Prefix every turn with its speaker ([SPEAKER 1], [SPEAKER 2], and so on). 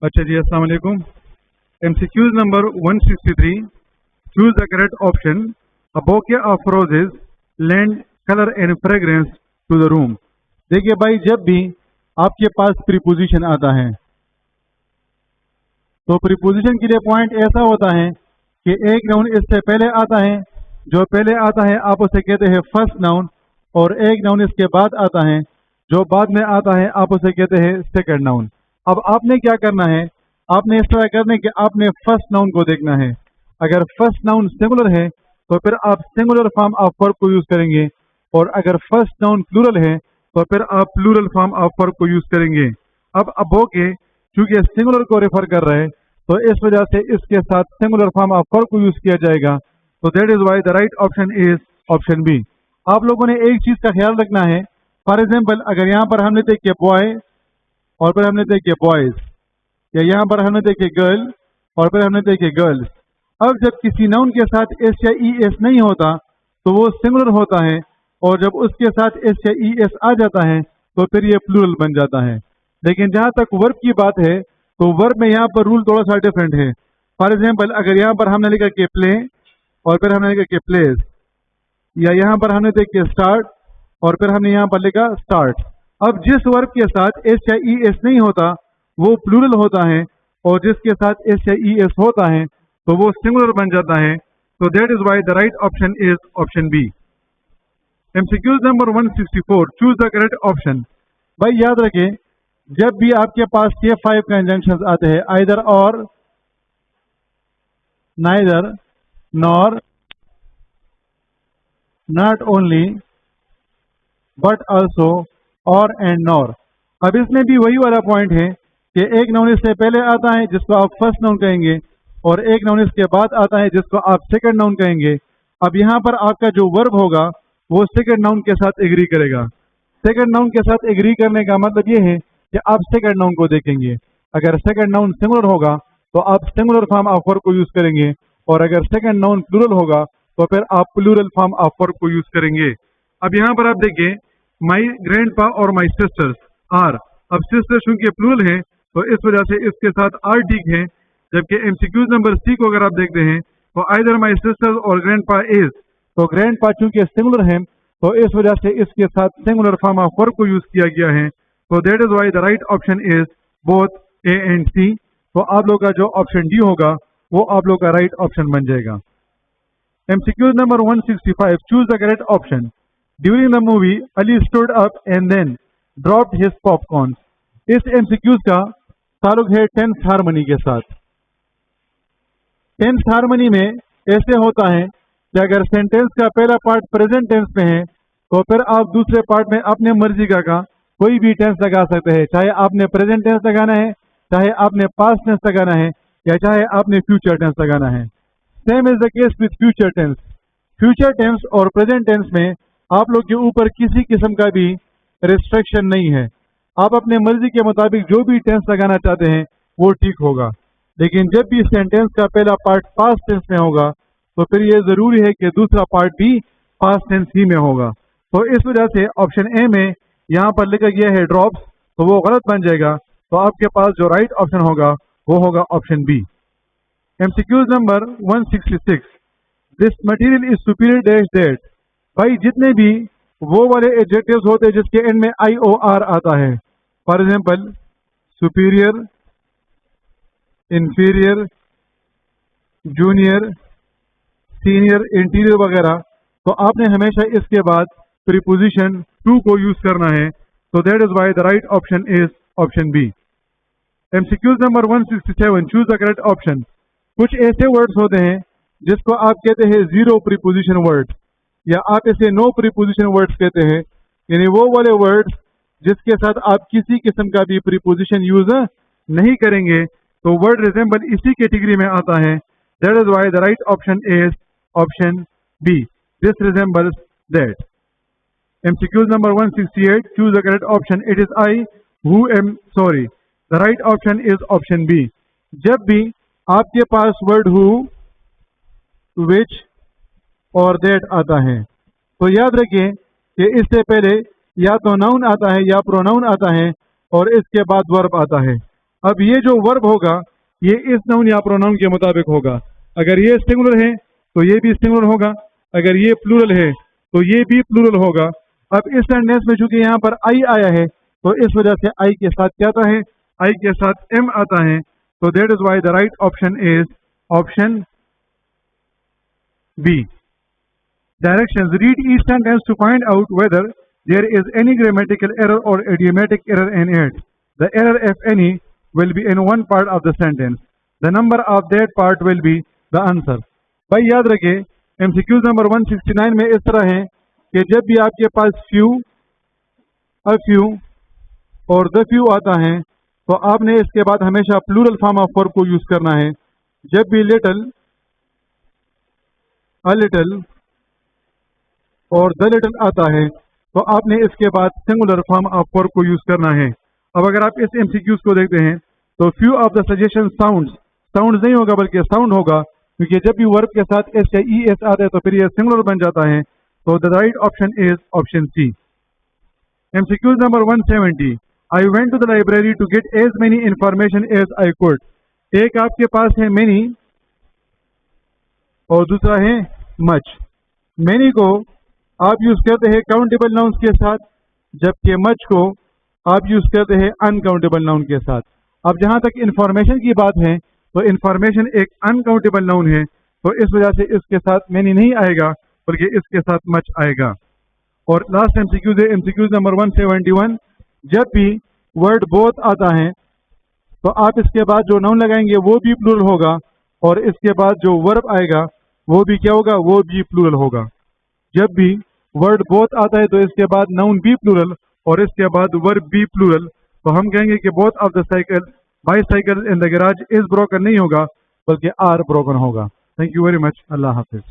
[SPEAKER 1] अच्छा जी, अस्सलाम वालेकुम। MCQs number 163, choose the correct option. A bouquet of roses lend color and fragrance to the room.
[SPEAKER 2] देखिए भाई, जब भी आपके पास प्रीपोजिशन आता है तो प्रीपोजिशन के लिए पॉइंट ऐसा होता है कि एक नाउन इससे पहले आता है, जो पहले आता है आप उसे कहते हैं फर्स्ट नाउन, और एक नाउन इसके बाद आता है, जो बाद में आता है आप उसे कहते हैं सेकंड नाउन। अब आपने क्या करना है, आपने इस तरह करना है कि आपने फर्स्ट नाउन को देखना है। अगर फर्स्ट नाउन सिंगुलर है तो फिर आप सिंगुलर फॉर्म ऑफ वर्ब को यूज करेंगे, और अगर फर्स्ट नाउन प्लूरल है तो फिर आप प्लूरल फॉर्म ऑफ वर्ब को यूज करेंगे। अब अबोके चूंकि सिंगुलर को रेफर कर रहे हैं तो इस वजह से इसके साथ सिंगुलर फॉर्म ऑफ वर्ब को यूज किया जाएगा। तो that is why the right option is option B. आप लोगों ने एक चीज का ख्याल रखना है, फॉर एग्जाम्पल अगर यहाँ पर हमने देखे बॉय और फिर हमने देखे बॉयज, या यहाँ पर हमने देखे गर्ल और फिर हमने देखे गर्ल्स। अब जब किसी नाउन के साथ एस या ई एस नहीं होता तो वो सिंगुलर होता है, और जब उसके साथ एस या ई एस आ जाता है तो फिर ये प्लूरल बन जाता है। लेकिन जहाँ तक वर्ब की बात है तो वर्ब में यहाँ पर रूल थोड़ा सा डिफरेंट है। फॉर एग्जाम्पल अगर यहाँ पर हमने लिखा कि प्ले और फिर हमने लिखा कि प्लेस, या यहाँ पर हमने देखा स्टार्ट और फिर हमने यहाँ पर लिखा स्टार्ट। अब जिस वर्ब के साथ एस या ई एस नहीं होता वो प्लूरल होता है, और जिसके साथ एस या ई एस होता है तो वो सिंगुलर बन जाता है। तो that is why the right option is option B. MCQs number 164, choose the correct option. भाई याद रखें, जब भी आपके पास ये 5 कंजंक्शंस आते हैं, आइदर और, neither, nor, not only, but also, और एंड नॉर। अब इसमें भी वही वाला पॉइंट है कि एक नाउन इससे पहले आता है जिसको आप फर्स्ट नाउन कहेंगे, और एक नाउन इसके बाद आता है जिसको आप सेकंड नाउन कहेंगे। अब यहाँ पर आपका जो वर्ब होगा वो सेकंड नाउन के साथ एग्री करेगा। सेकंड नाउन के साथ एग्री करने का मतलब ये है कि आप सेकंड नाउन को देखेंगे। अगर सेकंड नाउन सिंगुलर होगा तो आप सिंगुलर फॉर्म ऑफ वर्ब को यूज करेंगे, और अगर सेकंड नाउन प्लूरल होगा तो फिर आप प्लूरल फॉर्म ऑफ वर्ब को यूज करेंगे। अब यहाँ पर आप देखिए, माई ग्रैंडपा और माई सिस्टर्स आर। अब सिस्टर चूंकि प्लूरल है तो इस वजह से इसके साथ आर ठीक है, जबकि MCQs नंबर सी को अगर आप देखते हैं तो आइदर माई सिस्टर्स और ग्रैंडपा इज, तो ग्रैंडपा चूंकि सिंगुलर है तो इस वजह से इसके साथ सिंगुलर फॉर्म ऑफ वर्ब को यूज किया गया है। तो that is why the right option is both A and C. तो आप लोग का जो ऑप्शन डी होगा वो आप लोग का राइट ऑप्शन बन जाएगा। MCQs number 165, choose the correct option. During the movie Ali stood up and then dropped his popcorn. इस MCQs का ताल्लुक है टेंस हार्मनी के साथ। टेंस हार्मनी में ऐसे होता है कि अगर सेंटेंस का पहला पार्ट प्रेजेंट टेंस में है तो फिर आप दूसरे पार्ट में अपने मर्जी का कोई भी टेंस लगा सकते हैं, चाहे आपने प्रेजेंट टेंस लगाना है, चाहे आपने पास्ट टेंस लगाना है, या चाहे आपने फ्यूचर टेंस लगाना है। Same is the case with future tense. Future tense और प्रेजेंट टेंस में आप लोग के ऊपर किसी किस्म का भी रिस्ट्रिक्शन नहीं है। आप अपने मर्जी के मुताबिक जो भी टेंस लगाना चाहते हैं वो ठीक होगा। लेकिन जब भी सेंटेंस का पहला पार्ट पास्ट टेंस में होगा तो फिर ये जरूरी है कि दूसरा पार्ट भी पास्ट टेंस ही में होगा। तो इस वजह से ऑप्शन ए में यहाँ पर लिखा गया है ड्रॉप्स, तो वो गलत बन जाएगा। तो आपके पास जो राइट ऑप्शन होगा वो होगा option B. MCQs number 166, this material is superior dash that. भाई जितने भी वो वाले एडजेक्टिव्स होते हैं जिसके एंड में IOR आता है, for example superior, inferior, junior, senior, interior वगैरह, तो आपने हमेशा इसके बाद प्रीपोजिशन टू को यूज करना है। तो that is why the right option is option B. MCQs number 167, choose the correct option. कुछ ऐसे वर्ड्स होते हैं जिसको आप कहते हैं जीरो प्रीपोजिशन वर्ड्स, या आप इसे नो प्रीपोजिशन वर्ड्स कहते हैं, यानी वो वाले वर्ड्स जिसके साथ आप किसी किस्म का भी प्रीपोजिशन यूज नहीं करेंगे। तो वर्ड रिजेंबल इसी कैटेगरी में आता है। That is why the right option is option B, this resembles that. MCQs number 168, choose the correct option. It is I who am sorry. The right option is option B. जब भी आपके पास word who, which और that आता है तो याद रखिए कि इससे पहले या तो नाउन आता है या प्रोनाउन आता है और इसके बाद वर्ब आता है। अब ये जो वर्ब होगा ये इस नाउन या प्रोनाउन के मुताबिक होगा. अगर ये सिंगुलर है तो ये भी सिंगुलर होगा, अगर ये प्लूरल है तो ये भी प्लूरल होगा. अब इस सेंटेंस में चूंकि यहाँ पर आई आया है तो इस वजह से आई के साथ क्या आता है, आई के साथ एम आता है. तो that is why the right option is option B. Directions: read each sentence to find out whether there is any grammatical error or idiomatic error in it. The error, if any, will be in one part of the sentence. The number of that part will be the answer. भाई याद रखें MCQs number 169 में इस तरह है कि जब भी आपके पास few, a few और the few आता है तो आपने इसके बाद हमेशा प्लूरल फॉर्म ऑफ वर्ब को यूज करना है. जब भी लिटिल, a little और द लिटिल आता है तो आपने इसके बाद सिंगुलर फॉर्म ऑफ वर्ब को यूज करना है. अब अगर आप इस एमसीक्यूज को देखते हैं तो few of the suggestion sounds नहीं होगा बल्कि साउंड होगा, क्योंकि जब भी वर्ब के साथ एस या ई एस आता है तो फिर यह सिंगुलर बन जाता है. तो the right option is option C. MCQs number 170. I went to the library to get as many information as I could. एक आपके पास है मेनी और दूसरा है मच. मेनी को आप यूज करते हैं काउंटेबल नाउन्स के साथ, जबकि मच को आप यूज करते हैं अनकाउंटेबल नाउन के साथ. अब जहां तक इंफॉर्मेशन की बात है तो इंफॉर्मेशन एक अनकाउंटेबल नाउन है, तो इस वजह से इसके साथ मेनी नहीं आएगा बल्कि इसके साथ मच आएगा. और लास्ट एमसीक्यूज है एमसीक्यूज नंबर 171. जब भी वर्ड बोथ आता है तो आप इसके बाद जो नाउन लगाएंगे वो भी प्लूरल होगा और इसके बाद जो वर्ब आएगा वो भी क्या होगा, वो भी प्लूरल होगा. जब भी वर्ड बोथ आता है तो इसके बाद नाउन भी प्लूरल और इसके बाद वर्ब भी प्लूरल, तो हम कहेंगे कि both of the cycle bicycle in the garage is broken नहीं होगा बल्कि आर ब्रोकन होगा. Thank you very much. Allah Hafiz.